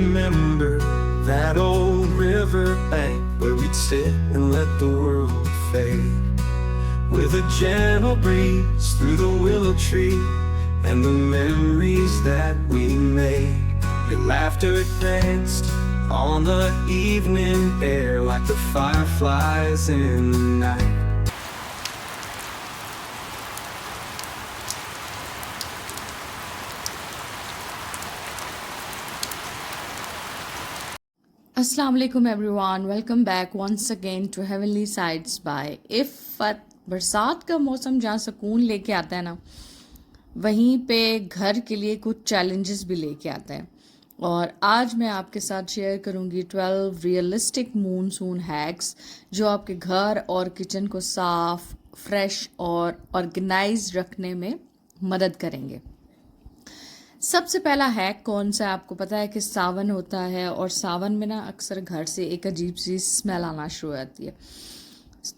remember that old river bank where we'd sit and let the world fade, with a gentle breeze through the willow tree, and the memories that we made. Your laughter danced on the evening air like the fireflies in the night. Assalamu alaikum everyone, welcome back once again to Heavenly Sights by Iffat. बरसात का मौसम जहाँ सुकून लेके आता है ना, वहीं पे घर के लिए कुछ चैलेंजेस भी लेके आता है। और आज मैं आपके साथ शेयर करूंगी 12 रियलिस्टिक मूनसून हैक्स जो आपके घर और किचन को साफ, फ्रेश और ऑर्गेनाइज रखने में मदद करेंगे। सबसे पहला हैक कौन सा है? आपको पता है कि सावन होता है और सावन में ना अक्सर घर से एक अजीब सी स्मेल आना शुरू हो जाती है।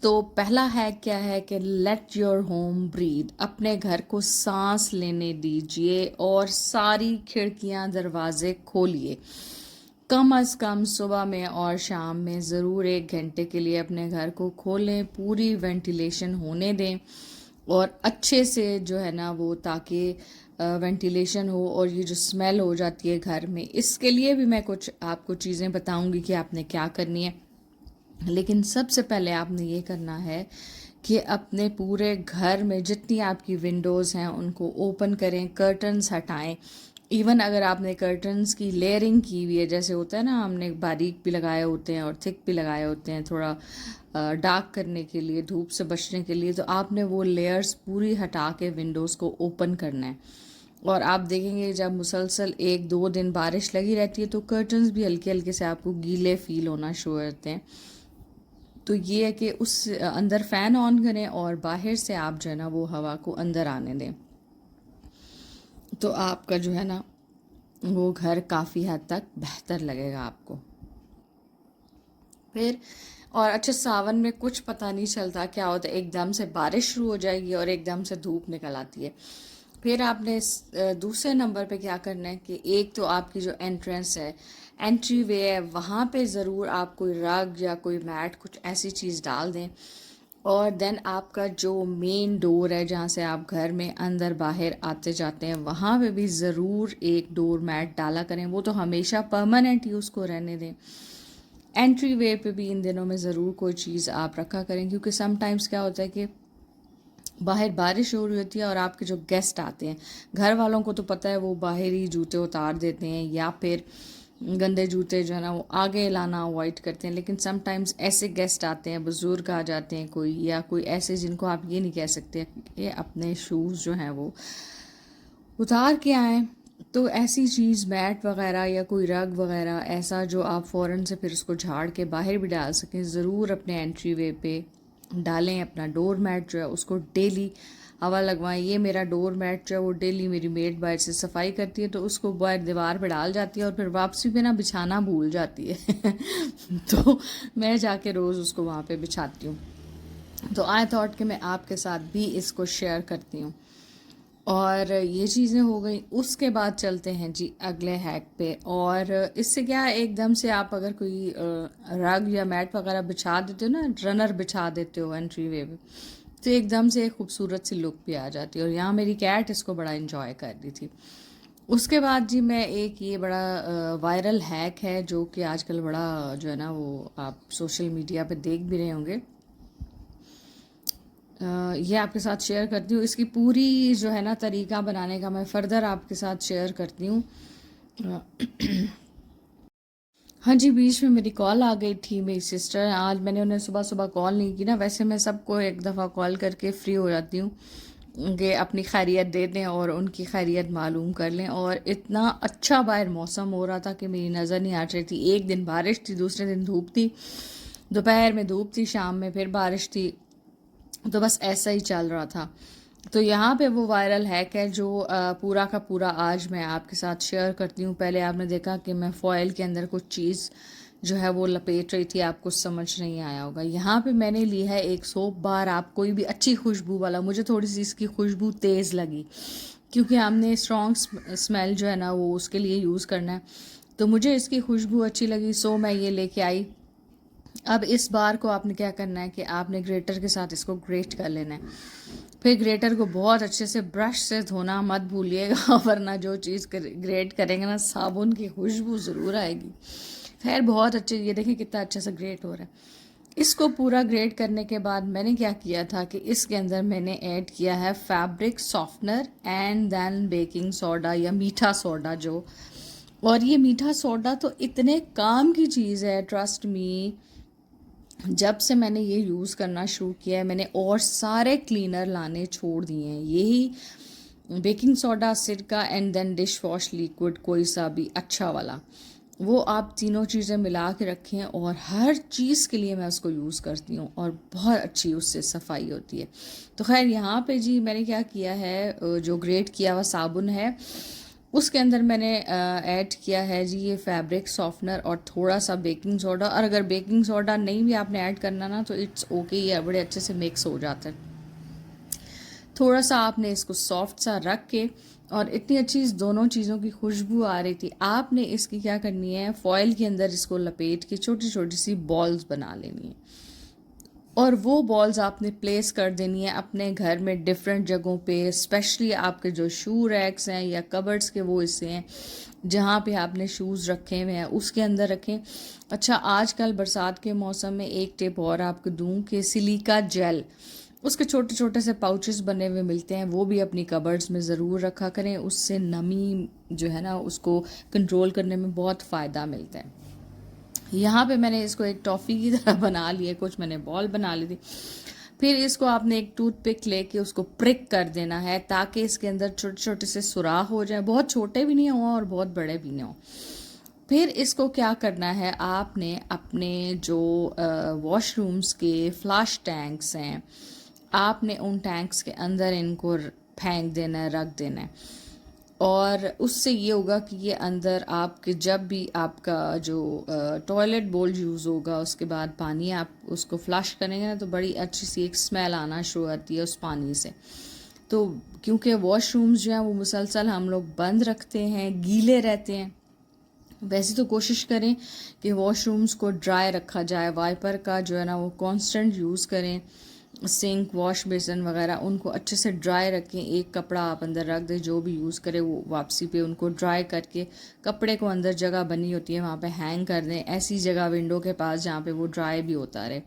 तो पहला हैक क्या है कि लेट योर होम ब्रीथ, अपने घर को सांस लेने दीजिए और सारी खिड़कियां दरवाजे खोलिए। कम अज़ कम सुबह में और शाम में ज़रूर 1 घंटे के लिए अपने घर को खोलें, पूरी वेंटिलेशन होने दें और अच्छे से जो है ना वो, ताकि वेंटिलेशन हो और ये जो स्मेल हो जाती है घर में, इसके लिए भी मैं कुछ आपको चीज़ें बताऊंगी कि आपने क्या करनी है। लेकिन सबसे पहले आपने ये करना है कि अपने पूरे घर में जितनी आपकी विंडोज़ हैं उनको ओपन करें, कर्टन्स हटाएं। इवन अगर आपने कर्टन्स की लेयरिंग की हुई है, जैसे होता है ना, हमने बारीक भी लगाए होते हैं और थिक भी लगाए होते हैं थोड़ा डार्क करने के लिए, धूप से बचने के लिए, तो आपने वो लेयर्स पूरी हटा के विंडोज़ को ओपन करना है। और आप देखेंगे जब मुसलसल 1-2 दिन बारिश लगी रहती है तो कर्टन्स भी हल्के हल्के से आपको गीले फील होना शुरू होते हैं। तो ये है कि उस अंदर फ़ैन ऑन करें और बाहर से आप जो है ना वो हवा को अंदर आने दें, तो आपका जो है ना वो घर काफ़ी हद तक बेहतर लगेगा आपको। फिर और अच्छा, सावन में कुछ पता नहीं चलता क्या होता है, एकदम से बारिश शुरू हो जाएगी और एकदम से धूप निकल आती है। फिर आपने दूसरे नंबर पे क्या करना है कि एक तो आपकी जो एंट्रेंस है, एंट्री वे है, वहाँ पे ज़रूर आप कोई रग या कोई मैट, कुछ ऐसी चीज़ डाल दें। और देन आपका जो मेन डोर है जहाँ से आप घर में अंदर बाहर आते जाते हैं, वहाँ पे भी ज़रूर एक डोर मैट डाला करें। वो तो हमेशा परमानेंट यूज़ को रहने दें। एंट्री वे पे भी इन दिनों में ज़रूर कोई चीज़ आप रखा करें, क्योंकि समटाइम्स क्या होता है कि बाहर बारिश हो रही होती है और आपके जो गेस्ट आते हैं, घर वालों को तो पता है वो बाहर ही जूते उतार देते हैं या फिर गंदे जूते जो है ना वो आगे लाना अवॉइड करते हैं। लेकिन समटाइम्स ऐसे गेस्ट आते हैं, बुज़ुर्ग आ जाते हैं कोई, या कोई ऐसे जिनको आप ये नहीं कह सकते कि अपने शूज़ जो हैं वो उतार के आएँ, तो ऐसी चीज़ मैट वगैरह या कोई रग वगैरह ऐसा जो आप फ़ौरन से फिर उसको झाड़ के बाहर भी डाल सकें, ज़रूर अपने एंट्री वे पे डालें। अपना डोर मैट जो है उसको डेली हवा लगवाएं। ये मेरा डोर मैट जो है वो डेली मेरी मेड बाहर से सफाई करती है, तो उसको बाहर दीवार पे डाल जाती है और फिर वापसी पे ना बिछाना भूल जाती है तो मैं जाके रोज़ उसको वहाँ पे बिछाती हूँ। तो आई थॉट कि मैं आपके साथ भी इसको शेयर करती हूँ। और ये चीज़ें हो गई, उसके बाद चलते हैं जी अगले हैक पे। और इससे क्या, एकदम से आप अगर कोई रग या मैट वगैरह बिछा देते हो ना, रनर बिछा देते हो एंट्री वे पे, तो एकदम से एक खूबसूरत सी लुक भी आ जाती है। और यहाँ मेरी कैट इसको बड़ा इंजॉय कर रही थी। उसके बाद जी मैं एक ये बड़ा वायरल हैक है जो कि आजकल बड़ा जो है ना वो आप सोशल मीडिया पे देख भी रहे होंगे, ये आपके साथ शेयर करती हूँ। इसकी पूरी जो है ना तरीका बनाने का मैं फ़र्दर आपके साथ शेयर करती हूँ। हाँ जी, बीच में मेरी कॉल आ गई थी, मेरी सिस्टर। आज मैंने उन्हें सुबह सुबह कॉल नहीं की ना, वैसे मैं सबको एक दफ़ा कॉल करके फ्री हो जाती हूँ कि अपनी खैरियत दे दें और उनकी खैरियत मालूम कर लें। और इतना अच्छा बाहर मौसम हो रहा था कि मेरी नज़र नहीं हट रही थी। एक दिन बारिश थी, दूसरे दिन धूप थी, दोपहर में धूप थी, शाम में फिर बारिश थी, तो बस ऐसा ही चल रहा था। तो यहाँ पे वो वायरल हैक है जो पूरा का पूरा आज मैं आपके साथ शेयर करती हूँ। पहले आपने देखा कि मैं फॉयल के अंदर कुछ चीज़ जो है वो लपेट रही थी, आपको समझ नहीं आया होगा। यहाँ पे मैंने ली है एक सोप बार, आप कोई भी अच्छी खुशबू वाला। मुझे थोड़ी सी इसकी खुशबू तेज़ लगी क्योंकि हमने स्ट्रॉन्ग स्मेल जो है ना वो उसके लिए यूज़ करना है। तो मुझे इसकी खुशबू अच्छी लगी, सो मैं ये लेके आई। अब इस बार को आपने क्या करना है कि आपने ग्रेटर के साथ इसको ग्रेट कर लेना है। फिर ग्रेटर को बहुत अच्छे से ब्रश से धोना मत भूलिएगा, वरना जो चीज़ ग्रेट करेंगे ना, साबुन की खुशबू ज़रूर आएगी। खैर बहुत अच्छे, ये देखिए कितना अच्छा सा ग्रेट हो रहा है। इसको पूरा ग्रेट करने के बाद मैंने क्या किया था कि इसके अंदर मैंने ऐड किया है fabric softener and then baking soda या मीठा सोडा जो। और ये मीठा सोडा तो इतने काम की चीज़ है, ट्रस्ट मी। जब से मैंने ये यूज़ करना शुरू किया है, मैंने और सारे क्लीनर लाने छोड़ दिए हैं। यही बेकिंग सोडा, सिरका and then dish wash liquid, कोई सा भी अच्छा वाला, वो आप तीनों चीज़ें मिला के रखें और हर चीज़ के लिए मैं उसको यूज़ करती हूँ और बहुत अच्छी उससे सफाई होती है। तो खैर यहाँ पे जी मैंने क्या किया है, जो ग्रेट किया हुआ साबुन है उसके अंदर मैंने ऐड किया है जी ये फैब्रिक सॉफ्टनर और थोड़ा सा बेकिंग सोडा। और अगर बेकिंग सोडा नहीं भी आपने ऐड करना ना तो इट्स ओके, ये बड़े अच्छे से मिक्स हो जाता है। थोड़ा सा आपने इसको सॉफ्ट सा रख के, और इतनी अच्छी इस दोनों चीज़ों की खुशबू आ रही थी, आपने इसकी क्या करनी है, फॉयल के अंदर इसको लपेट के छोटी छोटी सी बॉल्स बना लेनी है। और वो बॉल्स आपने प्लेस कर देनी है अपने घर में डिफरेंट जगहों पे, स्पेशली आपके जो शू रैक्स हैं या कबर्ड्स के वो हिस्से हैं जहाँ पे आपने शूज़ रखे हुए हैं उसके अंदर रखें। अच्छा, आजकल बरसात के मौसम में एक टिप और आपको दूँ कि सिलिका जेल, उसके छोटे छोटे से पाउचेस बने हुए मिलते हैं, वो भी अपनी कबर्ड्स में ज़रूर रखा करें। उससे नमी जो है ना उसको कंट्रोल करने में बहुत फ़ायदा मिलता है। यहाँ पे मैंने इसको एक टॉफ़ी की तरह बना लिया, कुछ मैंने बॉल बना ली थी। फिर इसको आपने एक टूथपिक लेके उसको प्रिक कर देना है ताकि इसके अंदर छोटे छोटे से सुराख हो जाए, बहुत छोटे भी नहीं हों और बहुत बड़े भी नहीं हों। फिर इसको क्या करना है, आपने अपने जो वॉशरूम्स के फ्लश टैंक्स हैं, आपने उन टैंक्स के अंदर इनको फेंक देना है, रख देना है। और उससे ये होगा कि ये अंदर आपके जब भी आपका जो टॉयलेट बोल यूज़ होगा उसके बाद पानी आप उसको फ्लश करेंगे ना तो बड़ी अच्छी सी एक स्मेल आना शुरू होती है उस पानी से। तो क्योंकि वॉशरूम्स जो हैं वो मुसलसल हम लोग बंद रखते हैं, गीले रहते हैं, वैसे तो कोशिश करें कि वॉशरूम्स को ड्राई रखा जाए, वाइपर का जो है ना वो कांस्टेंट यूज़ करें, सिंक वॉश बेसन वगैरह उनको अच्छे से ड्राई रखें। एक कपड़ा आप अंदर रख दें, जो भी यूज़ करे वो वापसी पे उनको ड्राई करके कपड़े को अंदर जगह बनी होती है वहाँ पे हैंग कर दें, ऐसी जगह विंडो के पास जहाँ पे वो ड्राई भी होता रहे।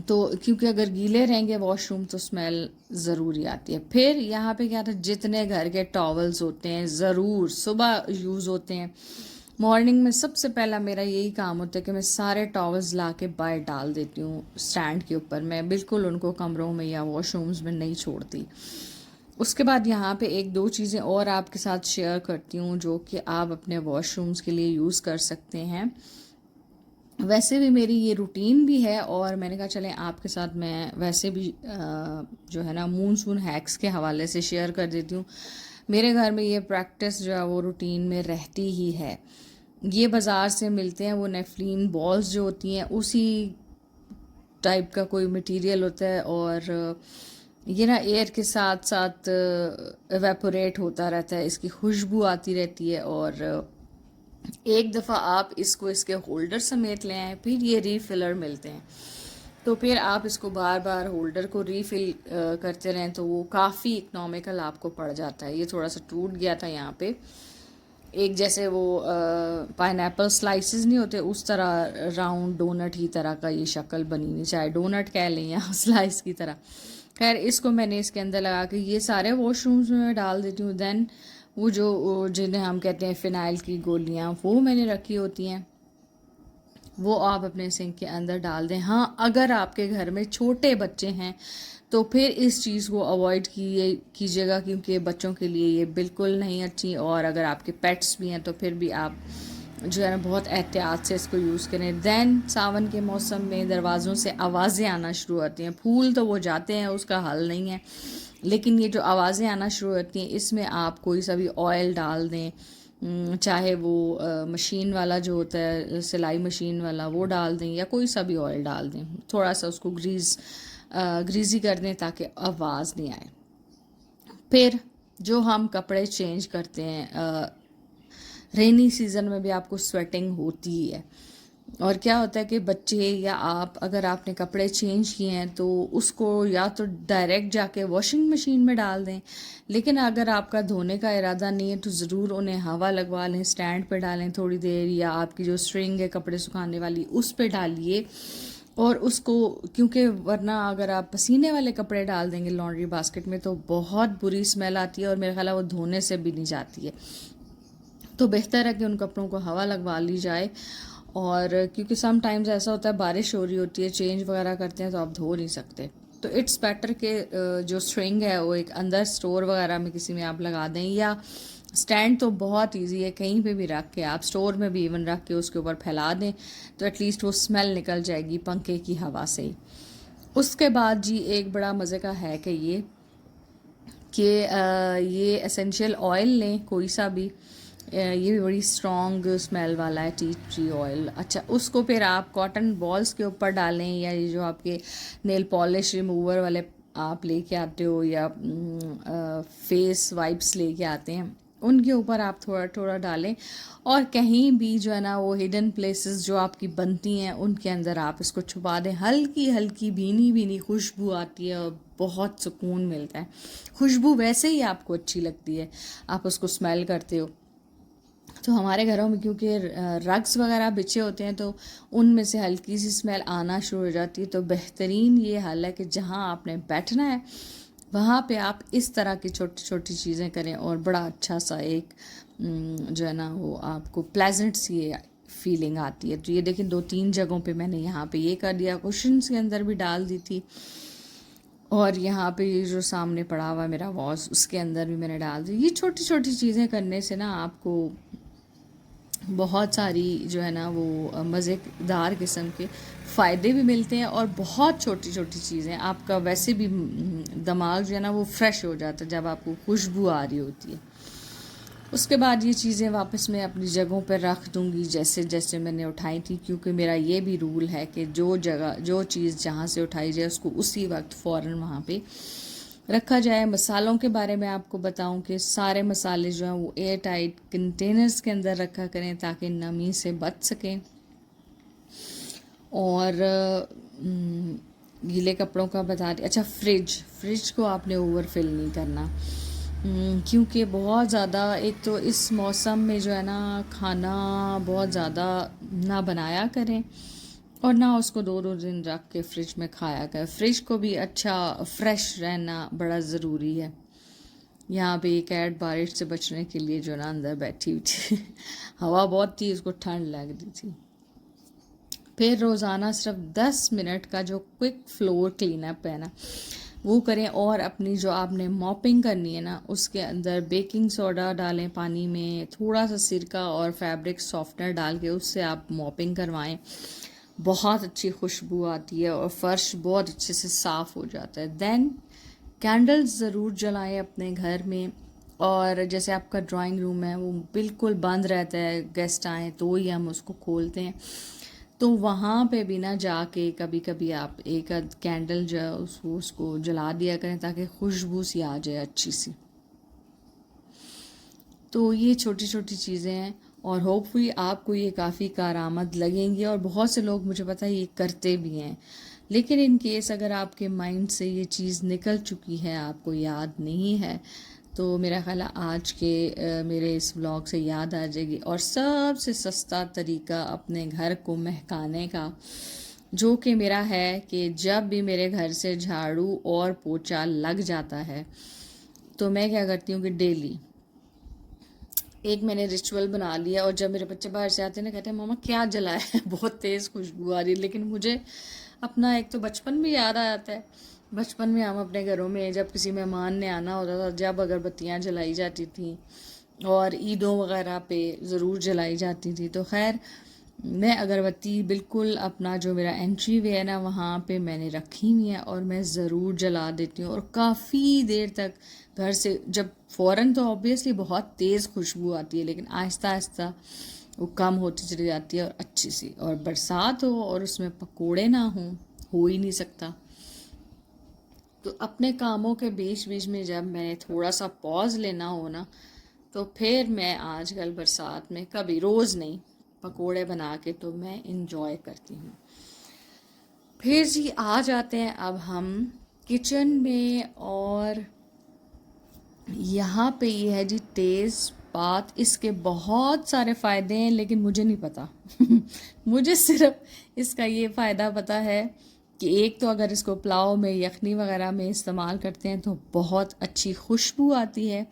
तो क्योंकि अगर गीले रहेंगे वॉशरूम तो स्मेल ज़रूरी आती है। फिर यहाँ पे क्या था, जितने घर के टॉवल्स होते हैं ज़रूर सुबह यूज़ होते हैं, मॉर्निंग में सबसे पहला मेरा यही काम होता है कि मैं सारे टॉवल्स ला के बाहर डाल देती हूँ स्टैंड के ऊपर। मैं बिल्कुल उनको कमरों में या वॉशरूम्स में नहीं छोड़ती। उसके बाद यहाँ पे एक दो चीज़ें और आपके साथ शेयर करती हूँ जो कि आप अपने वॉशरूम्स के लिए यूज़ कर सकते हैं। वैसे भी मेरी ये रूटीन भी है और मैंने कहा चलें आपके साथ मैं वैसे भी जो है ना मूनसून हैक्स के हवाले से शेयर कर देती हूँ। मेरे घर में ये प्रैक्टिस जो है वो रूटीन में रहती ही है। ये बाज़ार से मिलते हैं वो नेफ्लीन बॉल्स जो होती हैं, उसी टाइप का कोई मटेरियल होता है और ये ना एयर के साथ साथ एवेपोरेट होता रहता है, इसकी खुशबू आती रहती है। और एक दफ़ा आप इसको इसके होल्डर समेत ले आएँ, फिर ये रीफिलर मिलते हैं, तो फिर आप इसको बार बार होल्डर को रीफिल करते रहें तो वो काफ़ी इकनॉमिकल आपको पड़ जाता है। ये थोड़ा सा टूट गया था यहाँ पे, एक जैसे वो पाइनएप्पल स्लाइसेस नहीं होते उस तरह राउंड डोनट ही तरह का ये शक्ल बनी हुई, चाहे डोनट कह लें या स्लाइस की तरह। खैर इसको मैंने इसके अंदर लगा के ये सारे वॉशरूम्स में डाल देती हूँ। देन वो जो जिन्हें हम कहते हैं फ़िनाइल की गोलियाँ, वो मैंने रखी होती हैं, वो आप अपने सिंक के अंदर डाल दें। हाँ, अगर आपके घर में छोटे बच्चे हैं तो फिर इस चीज़ को अवॉइड कीजिएगा क्योंकि बच्चों के लिए ये बिल्कुल नहीं अच्छी। और अगर आपके पेट्स भी हैं तो फिर भी आप जो है ना बहुत एहतियात से इसको यूज़ करें। दैन सावन के मौसम में दरवाज़ों से आवाज़ें आना शुरू होती हैं, फूल तो वो जाते हैं उसका हल नहीं है, लेकिन ये जो आवाज़ें आना शुरू होती हैं इसमें आप कोई सा भी ऑयल डाल दें, चाहे वो मशीन वाला जो होता है सिलाई मशीन वाला वो डाल दें या कोई सा भी ऑयल डाल दें, थोड़ा सा उसको ग्रीजी कर दें ताकि आवाज़ नहीं आए। फिर जो हम कपड़े चेंज करते हैं रेनी सीज़न में भी आपको स्वेटिंग होती ही है। और क्या होता है कि बच्चे या आप, अगर आपने कपड़े चेंज किए हैं तो उसको या तो डायरेक्ट जाके वॉशिंग मशीन में डाल दें, लेकिन अगर आपका धोने का इरादा नहीं है तो ज़रूर उन्हें हवा लगवा लें, स्टैंड पे डालें थोड़ी देर, या आपकी जो स्ट्रिंग है कपड़े सुखाने वाली उस पे डालिए। और उसको, क्योंकि वरना अगर आप पसीने वाले कपड़े डाल देंगे लॉन्ड्री बास्केट में तो बहुत बुरी स्मेल आती है और मेरा ख्याल है वो धोने से भी नहीं जाती है। तो बेहतर है कि उन कपड़ों को हवा लगवा ली जाए। और क्योंकि सम टाइम्स ऐसा होता है बारिश हो रही होती है, चेंज वगैरह करते हैं तो आप धो नहीं सकते, तो इट्स बेटर कि जो स्ट्रिंग है वो एक अंदर स्टोर वगैरह में किसी में आप लगा दें, या स्टैंड तो बहुत इजी है, कहीं पे भी रख के आप स्टोर में भी इवन रख के उसके ऊपर फैला दें तो एटलीस्ट वो स्मेल निकल जाएगी पंखे की हवा से ही। उसके बाद जी एक बड़ा मज़े का है कि ये एसेंशियल ऑयल लें कोई सा भी, ये भी बड़ी स्ट्रॉन्ग स्मेल वाला है, टी ट्री ऑयल। अच्छा, उसको फिर आप कॉटन बॉल्स के ऊपर डालें, या ये जो आपके नेल पॉलिश रिमूवर वाले आप लेके आते हो, या फेस वाइप्स लेके आते हैं, उनके ऊपर आप थोड़ा थोड़ा डालें। और कहीं भी जो है ना वो हिडन प्लेसेस जो आपकी बनती हैं उनके अंदर आप इसको छुपा दें। हल्की हल्की भीनी भीनी खुशबू आती है और बहुत सुकून मिलता है। खुशबू वैसे ही आपको अच्छी लगती है, आप उसको स्मेल करते हो। तो हमारे घरों में क्योंकि रग्स वगैरह बिछे होते हैं तो उनमें से हल्की सी स्मेल आना शुरू हो जाती है। तो बेहतरीन ये हल है कि जहाँ आपने बैठना है वहाँ पे आप इस तरह की छोटी छोटी चीज़ें करें और बड़ा अच्छा सा एक जो है ना वो आपको प्लेजेंट सी फीलिंग आती है। तो ये देखिए 2-3 जगहों पे मैंने यहाँ पे ये कर दिया, कुशन्स के अंदर भी डाल दी थी, और यहाँ पे ये जो सामने पड़ा हुआ मेरा वॉश उसके अंदर भी मैंने डाल दी। ये छोटी छोटी चीज़ें करने से ना आपको बहुत सारी जो है ना वो मज़ेदार किस्म के फ़ायदे भी मिलते हैं, और बहुत छोटी छोटी चीज़ें आपका वैसे भी दिमाग जो है ना वो फ्रेश हो जाता है जब आपको खुशबू आ रही होती है। उसके बाद ये चीज़ें वापस मैं अपनी जगहों पर रख दूँगी जैसे जैसे मैंने उठाई थी, क्योंकि मेरा ये भी रूल है कि जो जगह जो चीज़ जहाँ से उठाई जाए उसको उसी वक्त फ़ौरन वहाँ पे रखा जाए। मसालों के बारे में आपको बताऊं कि सारे मसाले जो हैं वो एयर टाइट कंटेनर्स के अंदर रखा करें ताकि नमी से बच सकें। और गीले कपड़ों का बता दें। अच्छा, फ्रिज को आपने ओवरफिल नहीं करना, क्योंकि बहुत ज़्यादा, एक तो इस मौसम में जो है ना खाना बहुत ज़्यादा ना बनाया करें और ना उसको 2-2 दिन रख के फ्रिज में खाया करें। फ्रिज को भी अच्छा फ्रेश रहना बड़ा ज़रूरी है। यहाँ पे एक कैट बारिश से बचने के लिए जो ना अंदर बैठी हुई थी हवा बहुत थी, उसको ठंड लग रही थी। फिर रोज़ाना सिर्फ 10 मिनट का जो क्विक फ्लोर क्लीनअप है ना वो करें, और अपनी जो आपने मॉपिंग करनी है ना उसके अंदर बेकिंग सोडा डालें पानी में, थोड़ा सा सिरका और फैब्रिक सॉफ्टनर डाल के उससे आप मॉपिंग करवाएं। बहुत अच्छी खुशबू आती है और फर्श बहुत अच्छे से साफ़ हो जाता है। देन कैंडल्स ज़रूर जलाएं अपने घर में, और जैसे आपका ड्राइंग रूम है वो बिल्कुल बंद रहता है, गेस्ट आए तो ही हम उसको खोलते हैं, तो वहाँ पे भी ना जाके कभी कभी आप एक कैंडल जो है उसको जला दिया करें ताकि खुशबू सी आ जाए अच्छी सी। तो ये छोटी छोटी चीज़ें हैं और होपफुली आपको ये काफ़ी कारआमद लगेंगी, और बहुत से लोग मुझे पता है ये करते भी हैं। लेकिन इन केस अगर आपके माइंड से ये चीज़ निकल चुकी है, आपको याद नहीं है, तो मेरा ख्याल है आज के मेरे इस व्लॉग से याद आ जाएगी। और सबसे सस्ता तरीका अपने घर को महकाने का जो कि मेरा है कि जब भी मेरे घर से झाड़ू और पोछा लग जाता है तो मैं क्या करती हूँ कि डेली एक मैंने रिचुअल बना लिया, और जब मेरे बच्चे बाहर से आते हैं ना कहते हैं मामा क्या जलाया है बहुत तेज़ खुशबू आ रही है। लेकिन मुझे अपना एक तो बचपन भी याद आ जाता है। बचपन में हम अपने घरों में जब किसी मेहमान ने आना होता था जब अगरबत्तियाँ जलाई जाती थी और ईदों वगैरह पे ज़रूर जलाई जाती थी, तो खैर मैं अगरबत्ती बिल्कुल अपना जो मेरा एंट्री वे है ना वहाँ पे मैंने रखी हुई है और मैं ज़रूर जला देती हूँ। और काफ़ी देर तक घर से, जब फ़ौरन तो ऑब्वियसली बहुत तेज़ खुशबू आती है लेकिन आहिस्ता आहिस्ता वो कम होती चली जाती है और अच्छी सी। और बरसात हो और उसमें पकोड़े ना हो ही नहीं सकता। तो अपने कामों के बीच बीच में जब मैंने थोड़ा सा पॉज लेना हो ना तो फिर मैं आजकल बरसात में कभी, रोज़ नहीं, पकोड़े बना के तो मैं इंजॉय करती हूँ। फिर जी आ जाते हैं अब हम किचन में, और यहाँ पे ये है जी तेज़पात। इसके बहुत सारे फ़ायदे हैं लेकिन मुझे नहीं पता। मुझे सिर्फ इसका ये फ़ायदा पता है कि एक तो अगर इसको पुलाव में, यखनी वगैरह में इस्तेमाल करते हैं तो बहुत अच्छी खुशबू आती है,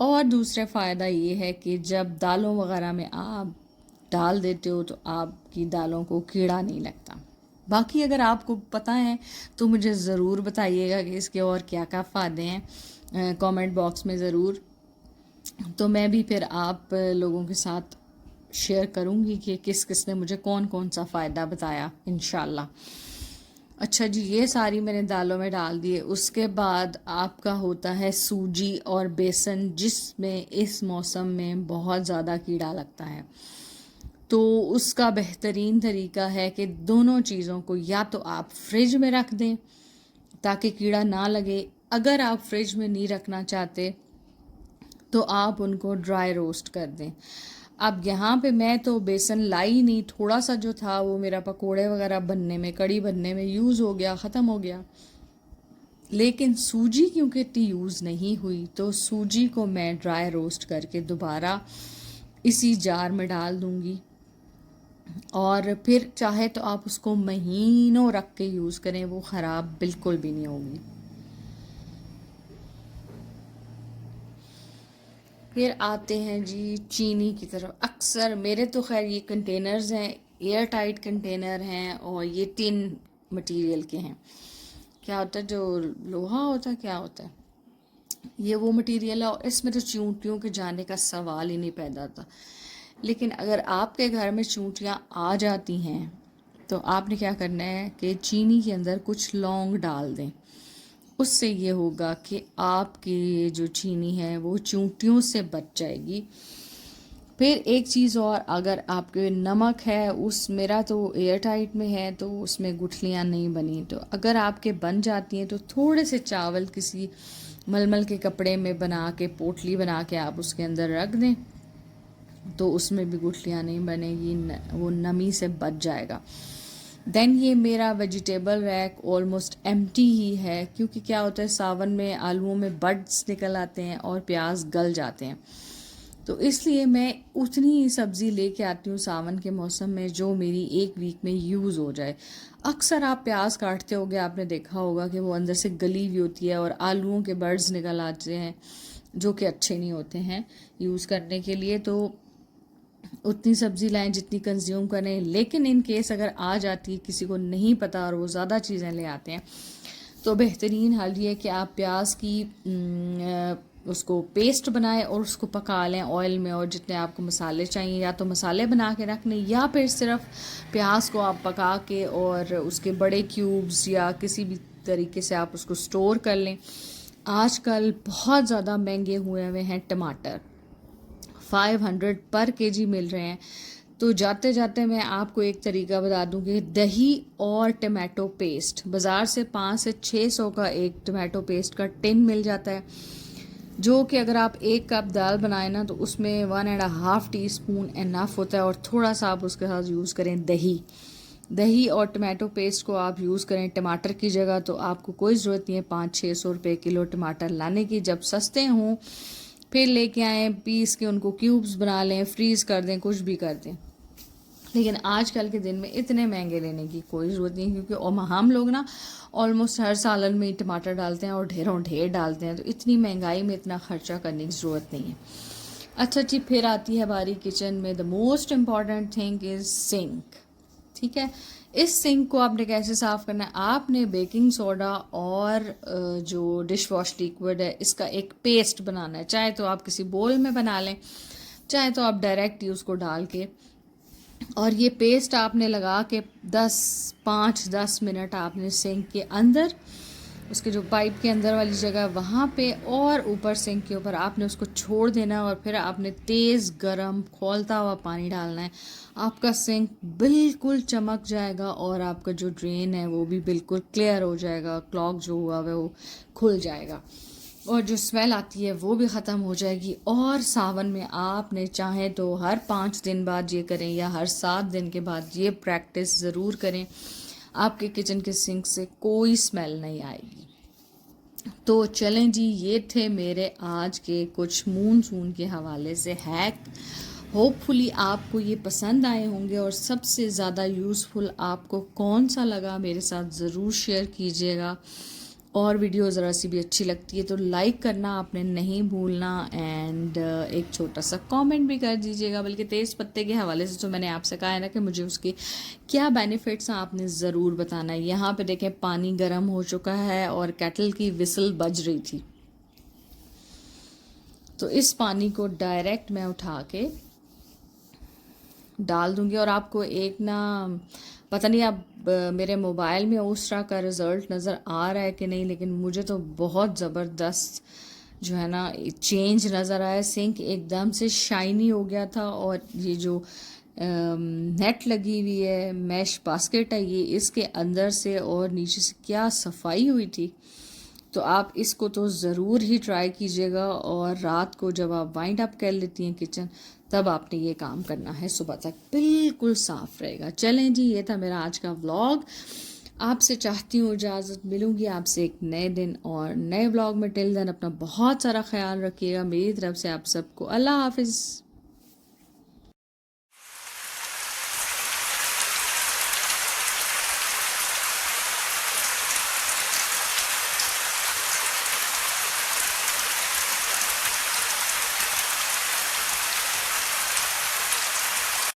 और दूसरा फ़ायदा ये है कि जब दालों वगैरह में आप डाल देते हो तो आपकी दालों को कीड़ा नहीं लगता। बाकी अगर आपको पता है तो मुझे ज़रूर बताइएगा कि इसके और क्या क्या फ़ायदे हैं, कमेंट बॉक्स में ज़रूर। तो मैं भी फिर आप लोगों के साथ शेयर करूँगी कि किस किस ने मुझे कौन कौन सा फ़ायदा बताया, इंशाल्लाह। अच्छा जी, ये सारी मैंने दालों में डाल दिए। उसके बाद आपका होता है सूजी और बेसन, जिसमें इस मौसम में बहुत ज़्यादा कीड़ा लगता है। तो उसका बेहतरीन तरीका है कि दोनों चीज़ों को या तो आप फ्रिज में रख दें ताकि कीड़ा ना लगे। अगर आप फ्रिज में नहीं रखना चाहते तो आप उनको ड्राई रोस्ट कर दें। अब यहाँ पे मैं तो बेसन लाई नहीं, थोड़ा सा जो था वो मेरा पकोड़े वगैरह बनने में, कड़ी बनने में यूज़ हो गया, ख़त्म हो गया। लेकिन सूजी क्योंकि इतनी यूज़ नहीं हुई तो सूजी को मैं ड्राई रोस्ट करके दोबारा इसी जार में डाल दूँगी, और फिर चाहे तो आप उसको महीनों रख के यूज़ करें, वो ख़राब बिल्कुल भी नहीं होगी। फिर आते हैं जी चीनी की तरफ। अक्सर मेरे तो खैर ये कंटेनर्स हैं, एयर टाइट कंटेनर हैं, और ये टिन मटेरियल के हैं। क्या होता है, जो लोहा होता है, क्या होता है, ये वो मटेरियल है, और इसमें तो चींटियों के जाने का सवाल ही नहीं पैदा होता। लेकिन अगर आपके घर में चींटियाँ आ जाती हैं तो आपने क्या करना है कि चीनी के अंदर कुछ लौंग डाल दें। उससे ये होगा कि आपकी जो चीनी है वो चींटियों से बच जाएगी। फिर एक चीज़ और, अगर आपके नमक है, उस मेरा तो एयर टाइट में है तो उसमें गुठलियाँ नहीं बनी, तो अगर आपके बन जाती हैं तो थोड़े से चावल किसी मलमल के कपड़े में बना के, पोटली बना के आप उसके अंदर रख दें तो उसमें भी गुठलियाँ नहीं बनेगी, वो नमी से बच जाएगा। देन ये मेरा वेजिटेबल रैक ऑलमोस्ट एम्प्टी ही है, क्योंकि क्या होता है सावन में आलूओं में बड्स निकल आते हैं और प्याज गल जाते हैं, तो इसलिए मैं उतनी ही सब्ज़ी लेके आती हूँ सावन के मौसम में जो मेरी एक वीक में यूज़ हो जाए। अक्सर आप प्याज काटते होगे, आपने देखा होगा कि वो अंदर से गली हुई होती है और आलूओं के बड्स निकल आते हैं जो कि अच्छे नहीं होते हैं यूज़ करने के लिए। तो उतनी सब्ज़ी लाएं जितनी कंज्यूम करें। लेकिन इन केस अगर आ जाती है, किसी को नहीं पता और वो ज़्यादा चीज़ें ले आते हैं, तो बेहतरीन हल ये है कि आप प्याज की उसको पेस्ट बनाएं और उसको पका लें ऑयल में, और जितने आपको मसाले चाहिए या तो मसाले बना के रख लें, या फिर सिर्फ प्याज को आप पका के और उसके बड़े क्यूब्स या किसी भी तरीके से आप उसको स्टोर कर लें। आजकल बहुत ज़्यादा महंगे हुए हैं टमाटर, 500 पर केजी मिल रहे हैं। तो जाते जाते मैं आपको एक तरीका बता दूं कि दही और टमाटो पेस्ट, बाज़ार से 500 से 600 का एक टमाटो पेस्ट का टिन मिल जाता है, जो कि अगर आप 1 कप दाल बनाए ना तो उसमें 1.5 टीस्पून इनफ होता है, और थोड़ा सा आप उसके साथ यूज़ करें दही और टमाटो पेस्ट को आप यूज़ करें टमाटर की जगह, तो आपको कोई ज़रूरत नहीं है 500-600 रुपये किलो टमाटर लाने की। जब सस्ते हों फिर लेके आएँ, पीस के उनको क्यूब्स बना लें, फ्रीज़ कर दें, कुछ भी कर दें। लेकिन आजकल के दिन में इतने महंगे लेने की कोई ज़रूरत नहीं, क्योंकि हम लोग ना ऑलमोस्ट हर सालन में टमाटर डालते हैं और ढेरों ढेर डालते हैं, तो इतनी महंगाई में इतना खर्चा करने की ज़रूरत नहीं है। अच्छा जी, फिर आती है हमारी किचन में the most important thing is sink. ठीक है, इस सिंक को आपने कैसे साफ़ करना है, आपने बेकिंग सोडा और जो डिश वॉश लिक्विड है इसका एक पेस्ट बनाना है। चाहे तो आप किसी बोल में बना लें, चाहे तो आप डायरेक्ट ही उसको डाल के, और ये पेस्ट आपने लगा के 5-10 मिनट आपने सिंक के अंदर, उसके जो पाइप के अंदर वाली जगह वहाँ पे और ऊपर सिंक के ऊपर आपने उसको छोड़ देना, और फिर आपने तेज़ गरम खौलता हुआ पानी डालना है। आपका सिंक बिल्कुल चमक जाएगा और आपका जो ड्रेन है वो भी बिल्कुल क्लियर हो जाएगा, क्लॉग जो हुआ है वो खुल जाएगा। और जो स्मेल आती है वो भी ख़त्म हो जाएगी। और सावन में आपने चाहें तो हर 5 दिन बाद ये करें या हर 7 दिन के बाद ये प्रैक्टिस ज़रूर करें, आपके किचन के सिंक से कोई स्मेल नहीं आएगी। तो चलें जी, ये थे मेरे आज के कुछ मूनसून के हवाले से हैक। होपफुली आपको ये पसंद आए होंगे, और सबसे ज़्यादा यूज़फुल आपको कौन सा लगा मेरे साथ ज़रूर शेयर कीजिएगा। और वीडियो ज़रा सी भी अच्छी लगती है तो लाइक करना आपने नहीं भूलना, एंड एक छोटा सा कमेंट भी कर दीजिएगा। बल्कि तेज़ पत्ते के हवाले से तो मैंने आपसे कहा है ना कि मुझे उसके क्या बेनिफिट्स हैं आपने ज़रूर बताना है। यहाँ पे देखें पानी गर्म हो चुका है और केटल की विसल बज रही थी, तो इस पानी को डायरेक्ट मैं उठा के डाल दूंगी। और आपको एक ना, पता नहीं आप मेरे मोबाइल में उस तरह का रिज़ल्ट नज़र आ रहा है कि नहीं, लेकिन मुझे तो बहुत ज़बरदस्त जो है ना चेंज नज़र आया। सिंक एकदम से शाइनी हो गया था, और ये जो नेट लगी हुई है, मैश बास्केट है ये, इसके अंदर से और नीचे से क्या सफाई हुई थी। तो आप इसको तो ज़रूर ही ट्राई कीजिएगा, और रात को जब आप वाइंड अप कर लेती हैं किचन, तब आपने ये काम करना है, सुबह तक बिल्कुल साफ़ रहेगा। चलें जी, ये था मेरा आज का व्लॉग। आपसे चाहती हूँ इजाज़त, मिलूंगी आपसे एक नए दिन और नए व्लॉग में। टिल देन अपना बहुत सारा ख्याल रखिएगा। मेरी तरफ से आप सबको अल्लाह हाफिज़।